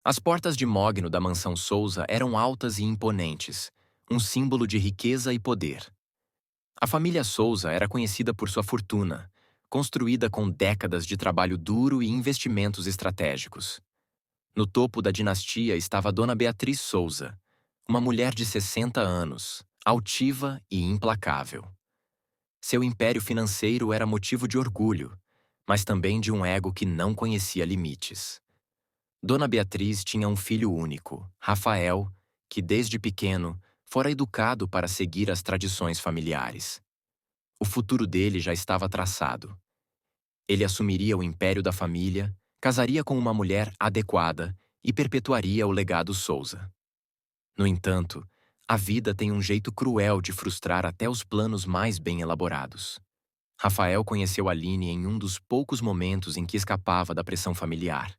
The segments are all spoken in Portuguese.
As portas de mogno da mansão Souza eram altas e imponentes, um símbolo de riqueza e poder. A família Souza era conhecida por sua fortuna, construída com décadas de trabalho duro e investimentos estratégicos. No topo da dinastia estava Dona Beatriz Souza, uma mulher de 60 anos, altiva e implacável. Seu império financeiro era motivo de orgulho, mas também de um ego que não conhecia limites. Dona Beatriz tinha um filho único, Rafael, que desde pequeno fora educado para seguir as tradições familiares. O futuro dele já estava traçado. Ele assumiria o império da família, casaria com uma mulher adequada e perpetuaria o legado Souza. No entanto, a vida tem um jeito cruel de frustrar até os planos mais bem elaborados. Rafael conheceu Aline em um dos poucos momentos em que escapava da pressão familiar.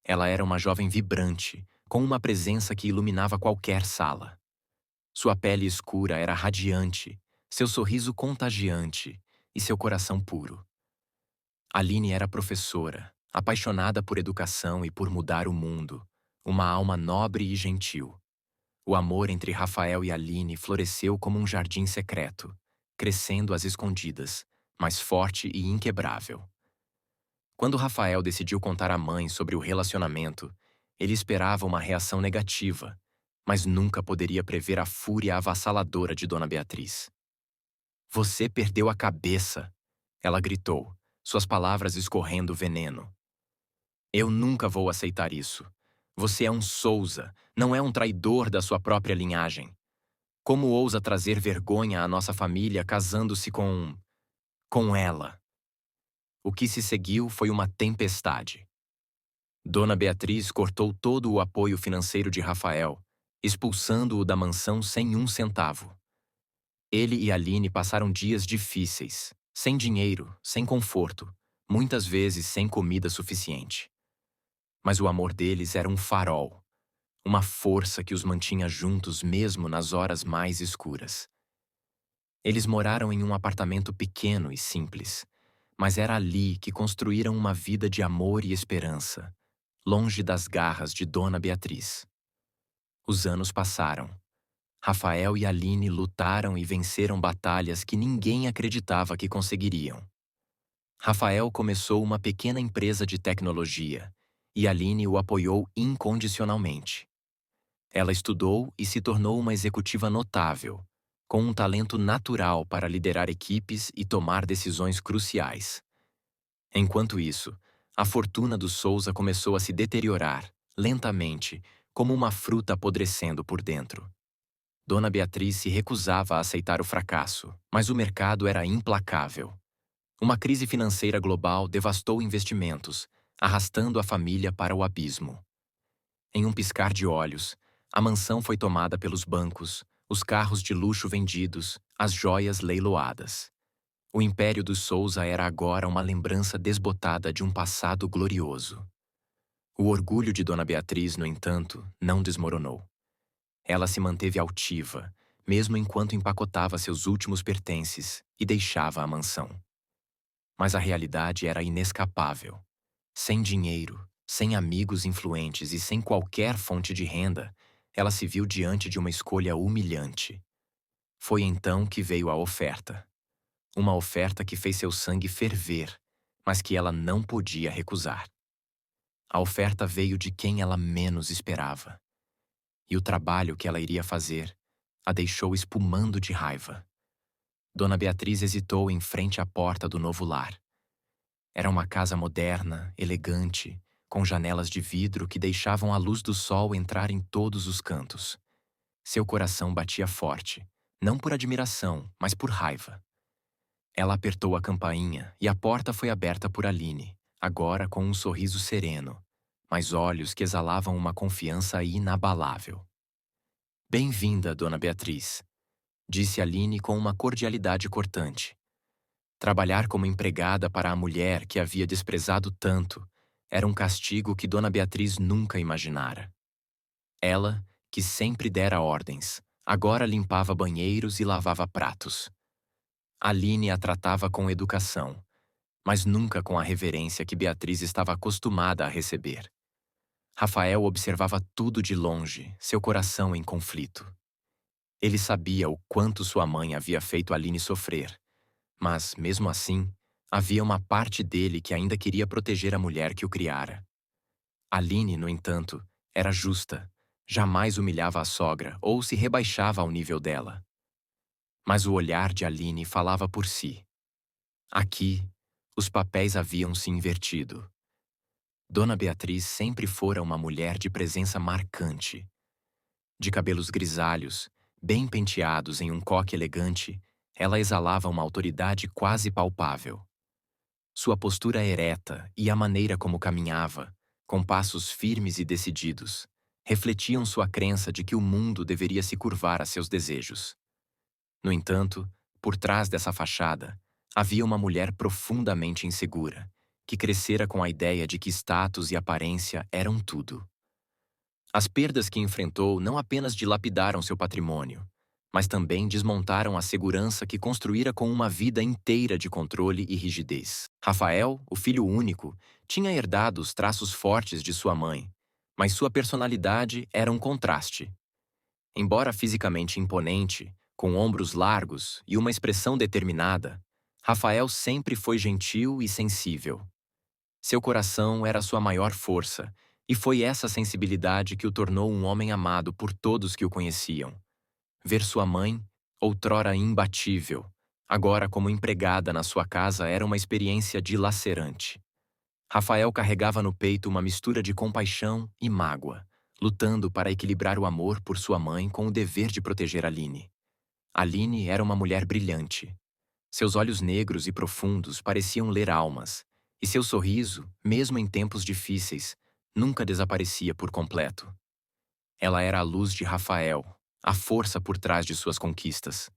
Ela era uma jovem vibrante, com uma presença que iluminava qualquer sala. Sua pele escura era radiante, seu sorriso contagiante e seu coração puro. Aline era professora, apaixonada por educação e por mudar o mundo, uma alma nobre e gentil. O amor entre Rafael e Aline floresceu como um jardim secreto, crescendo às escondidas, mas forte e inquebrável. Quando Rafael decidiu contar à mãe sobre o relacionamento, ele esperava uma reação negativa, mas nunca poderia prever a fúria avassaladora de Dona Beatriz. "Você perdeu a cabeça!" ela gritou, suas palavras escorrendo veneno. "Eu nunca vou aceitar isso. Você é um Souza, não é um traidor da sua própria linhagem. Como ousa trazer vergonha à nossa família casando-se com ela?" O que se seguiu foi uma tempestade. Dona Beatriz cortou todo o apoio financeiro de Rafael, expulsando-o da mansão sem um centavo. Ele e Aline passaram dias difíceis, sem dinheiro, sem conforto, muitas vezes sem comida suficiente. Mas o amor deles era um farol, uma força que os mantinha juntos mesmo nas horas mais escuras. Eles moraram em um apartamento pequeno e simples, mas era ali que construíram uma vida de amor e esperança, longe das garras de Dona Beatriz. Os anos passaram. Rafael e Aline lutaram e venceram batalhas que ninguém acreditava que conseguiriam. Rafael começou uma pequena empresa de tecnologia e Aline o apoiou incondicionalmente. Ela estudou e se tornou uma executiva notável, com um talento natural para liderar equipes e tomar decisões cruciais. Enquanto isso, a fortuna do Souza começou a se deteriorar, lentamente, como uma fruta apodrecendo por dentro. Dona Beatriz se recusava a aceitar o fracasso, mas o mercado era implacável. Uma crise financeira global devastou investimentos, arrastando a família para o abismo. Em um piscar de olhos, a mansão foi tomada pelos bancos, os carros de luxo vendidos, as joias leiloadas. O império dos Souza era agora uma lembrança desbotada de um passado glorioso. O orgulho de Dona Beatriz, no entanto, não desmoronou. Ela se manteve altiva, mesmo enquanto empacotava seus últimos pertences e deixava a mansão. Mas a realidade era inescapável. Sem dinheiro, sem amigos influentes e sem qualquer fonte de renda, ela se viu diante de uma escolha humilhante. Foi então que veio a oferta. Uma oferta que fez seu sangue ferver, mas que ela não podia recusar. A oferta veio de quem ela menos esperava. E o trabalho que ela iria fazer a deixou espumando de raiva. Dona Beatriz hesitou em frente à porta do novo lar. Era uma casa moderna, elegante, com janelas de vidro que deixavam a luz do sol entrar em todos os cantos. Seu coração batia forte, não por admiração, mas por raiva. Ela apertou a campainha e a porta foi aberta por Aline, agora com um sorriso sereno, mas olhos que exalavam uma confiança inabalável. "Bem-vinda, Dona Beatriz", disse Aline com uma cordialidade cortante. Trabalhar como empregada para a mulher que havia desprezado tanto era um castigo que Dona Beatriz nunca imaginara. Ela, que sempre dera ordens, agora limpava banheiros e lavava pratos. Aline a tratava com educação, mas nunca com a reverência que Beatriz estava acostumada a receber. Rafael observava tudo de longe, seu coração em conflito. Ele sabia o quanto sua mãe havia feito Aline sofrer, mas, mesmo assim, havia uma parte dele que ainda queria proteger a mulher que o criara. Aline, no entanto, era justa, jamais humilhava a sogra ou se rebaixava ao nível dela. Mas o olhar de Aline falava por si. Aqui, os papéis haviam se invertido. Dona Beatriz sempre fora uma mulher de presença marcante. De cabelos grisalhos, bem penteados em um coque elegante, ela exalava uma autoridade quase palpável. Sua postura ereta e a maneira como caminhava, com passos firmes e decididos, refletiam sua crença de que o mundo deveria se curvar a seus desejos. No entanto, por trás dessa fachada, havia uma mulher profundamente insegura, que crescera com a ideia de que status e aparência eram tudo. As perdas que enfrentou não apenas dilapidaram seu patrimônio, mas também desmontaram a segurança que construíra com uma vida inteira de controle e rigidez. Rafael, o filho único, tinha herdado os traços fortes de sua mãe, mas sua personalidade era um contraste. Embora fisicamente imponente, com ombros largos e uma expressão determinada, Rafael sempre foi gentil e sensível. Seu coração era sua maior força, e foi essa sensibilidade que o tornou um homem amado por todos que o conheciam. Ver sua mãe, outrora imbatível, agora como empregada na sua casa era uma experiência dilacerante. Rafael carregava no peito uma mistura de compaixão e mágoa, lutando para equilibrar o amor por sua mãe com o dever de proteger Aline. Aline era uma mulher brilhante. Seus olhos negros e profundos pareciam ler almas, e seu sorriso, mesmo em tempos difíceis, nunca desaparecia por completo. Ela era a luz de Rafael, a força por trás de suas conquistas.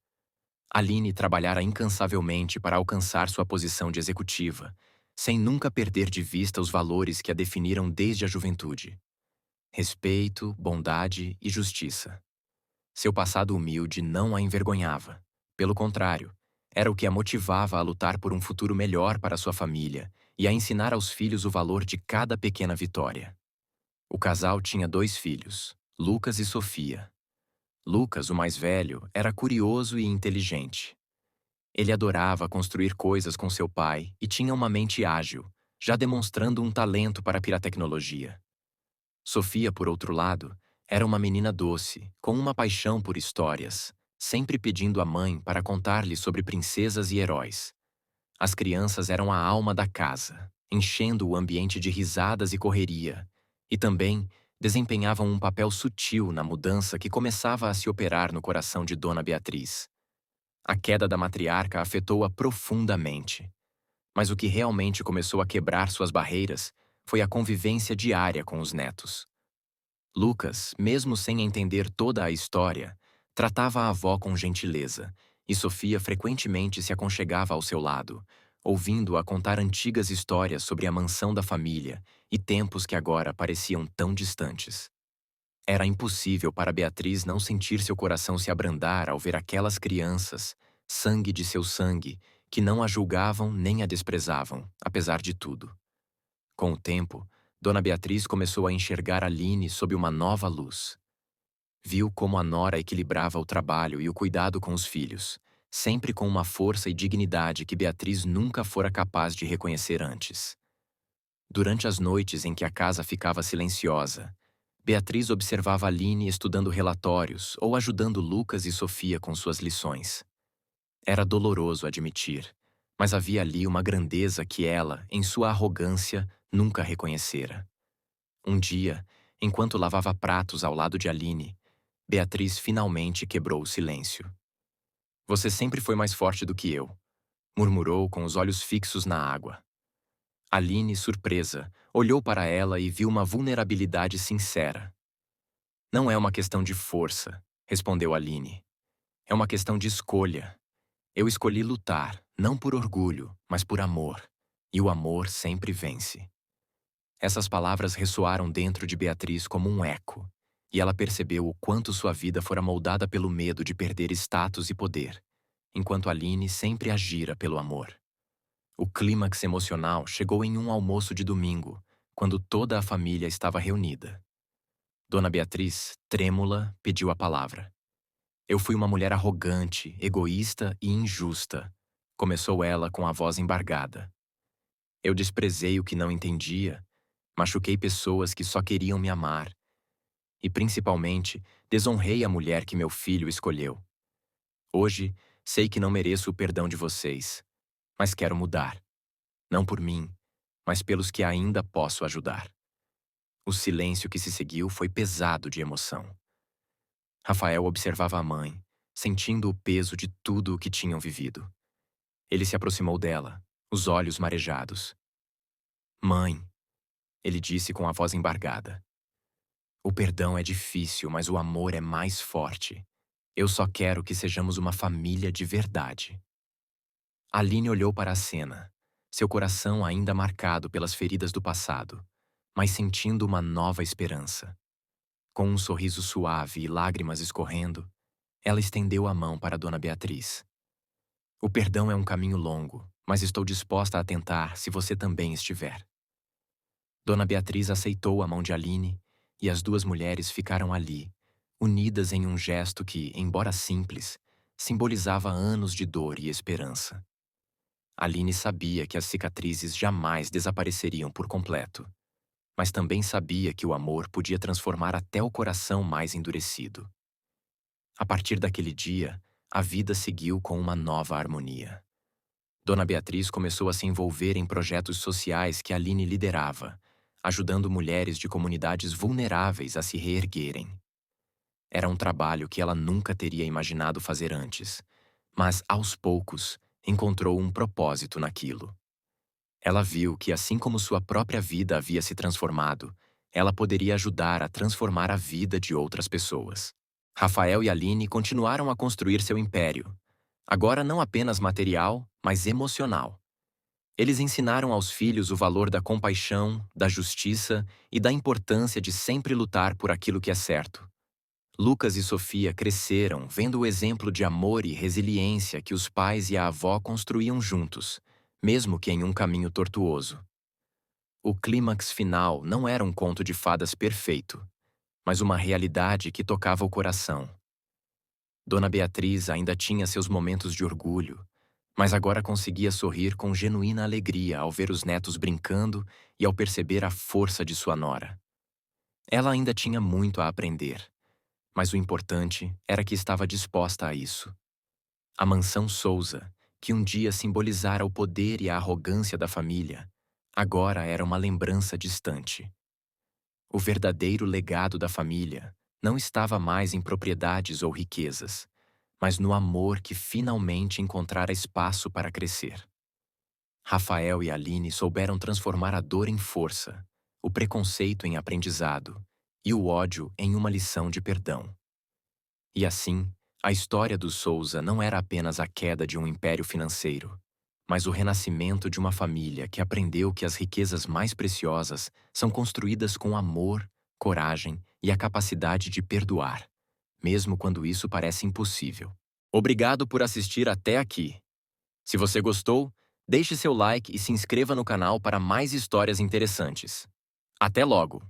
Aline trabalhara incansavelmente para alcançar sua posição de executiva, sem nunca perder de vista os valores que a definiram desde a juventude: respeito, bondade e justiça. Seu passado humilde não a envergonhava. Pelo contrário, era o que a motivava a lutar por um futuro melhor para sua família e a ensinar aos filhos o valor de cada pequena vitória. O casal tinha 2 filhos, Lucas e Sofia. Lucas, o mais velho, era curioso e inteligente. Ele adorava construir coisas com seu pai e tinha uma mente ágil, já demonstrando um talento para a pirotecnologia. Sofia, por outro lado, era uma menina doce, com uma paixão por histórias, sempre pedindo à mãe para contar-lhe sobre princesas e heróis. As crianças eram a alma da casa, enchendo o ambiente de risadas e correria, e também desempenhavam um papel sutil na mudança que começava a se operar no coração de Dona Beatriz. A queda da matriarca afetou-a profundamente, mas o que realmente começou a quebrar suas barreiras foi a convivência diária com os netos. Lucas, mesmo sem entender toda a história, tratava a avó com gentileza, e Sofia frequentemente se aconchegava ao seu lado, ouvindo-a contar antigas histórias sobre a mansão da família e tempos que agora pareciam tão distantes. Era impossível para Beatriz não sentir seu coração se abrandar ao ver aquelas crianças, sangue de seu sangue, que não a julgavam nem a desprezavam, apesar de tudo. Com o tempo, Dona Beatriz começou a enxergar Aline sob uma nova luz. Viu como a nora equilibrava o trabalho e o cuidado com os filhos, sempre com uma força e dignidade que Beatriz nunca fora capaz de reconhecer antes. Durante as noites em que a casa ficava silenciosa, Beatriz observava Aline estudando relatórios ou ajudando Lucas e Sofia com suas lições. Era doloroso admitir, mas havia ali uma grandeza que ela, em sua arrogância, nunca reconhecera. Um dia, enquanto lavava pratos ao lado de Aline, Beatriz finalmente quebrou o silêncio. "Você sempre foi mais forte do que eu", murmurou com os olhos fixos na água. Aline, surpresa, olhou para ela e viu uma vulnerabilidade sincera. "Não é uma questão de força", respondeu Aline. "É uma questão de escolha. Eu escolhi lutar, não por orgulho, mas por amor. E o amor sempre vence." Essas palavras ressoaram dentro de Beatriz como um eco, e ela percebeu o quanto sua vida fora moldada pelo medo de perder status e poder, enquanto Aline sempre agira pelo amor. O clímax emocional chegou em um almoço de domingo, quando toda a família estava reunida. Dona Beatriz, trêmula, pediu a palavra. Eu fui uma mulher arrogante, egoísta e injusta, começou ela com a voz embargada. Eu desprezei o que não entendia, machuquei pessoas que só queriam me amar e, principalmente, desonrei a mulher que meu filho escolheu. Hoje, sei que não mereço o perdão de vocês, mas quero mudar. Não por mim, mas pelos que ainda posso ajudar. O silêncio que se seguiu foi pesado de emoção. Rafael observava a mãe, sentindo o peso de tudo o que tinham vivido. Ele se aproximou dela, os olhos marejados. Mãe, ele disse com a voz embargada. O perdão é difícil, mas o amor é mais forte. Eu só quero que sejamos uma família de verdade. Aline olhou para a cena, seu coração ainda marcado pelas feridas do passado, mas sentindo uma nova esperança. Com um sorriso suave e lágrimas escorrendo, ela estendeu a mão para Dona Beatriz. O perdão é um caminho longo, mas estou disposta a tentar se você também estiver. Dona Beatriz aceitou a mão de Aline e as duas mulheres ficaram ali, unidas em um gesto que, embora simples, simbolizava anos de dor e esperança. Aline sabia que as cicatrizes jamais desapareceriam por completo, mas também sabia que o amor podia transformar até o coração mais endurecido. A partir daquele dia, a vida seguiu com uma nova harmonia. Dona Beatriz começou a se envolver em projetos sociais que Aline liderava, ajudando mulheres de comunidades vulneráveis a se reerguerem. Era um trabalho que ela nunca teria imaginado fazer antes, mas, aos poucos, encontrou um propósito naquilo. Ela viu que, assim como sua própria vida havia se transformado, ela poderia ajudar a transformar a vida de outras pessoas. Rafael e Aline continuaram a construir seu império, agora não apenas material, mas emocional. Eles ensinaram aos filhos o valor da compaixão, da justiça e da importância de sempre lutar por aquilo que é certo. Lucas e Sofia cresceram vendo o exemplo de amor e resiliência que os pais e a avó construíam juntos, mesmo que em um caminho tortuoso. O clímax final não era um conto de fadas perfeito, mas uma realidade que tocava o coração. Dona Beatriz ainda tinha seus momentos de orgulho, mas agora conseguia sorrir com genuína alegria ao ver os netos brincando e ao perceber a força de sua nora. Ela ainda tinha muito a aprender, mas o importante era que estava disposta a isso. A mansão Souza, que um dia simbolizara o poder e a arrogância da família, agora era uma lembrança distante. O verdadeiro legado da família não estava mais em propriedades ou riquezas, mas no amor que finalmente encontrara espaço para crescer. Rafael e Aline souberam transformar a dor em força, o preconceito em aprendizado e o ódio em uma lição de perdão. E assim, a história dos Souza não era apenas a queda de um império financeiro, mas o renascimento de uma família que aprendeu que as riquezas mais preciosas são construídas com amor, coragem e a capacidade de perdoar, mesmo quando isso parece impossível. Obrigado por assistir até aqui. Se você gostou, deixe seu like e se inscreva no canal para mais histórias interessantes. Até logo!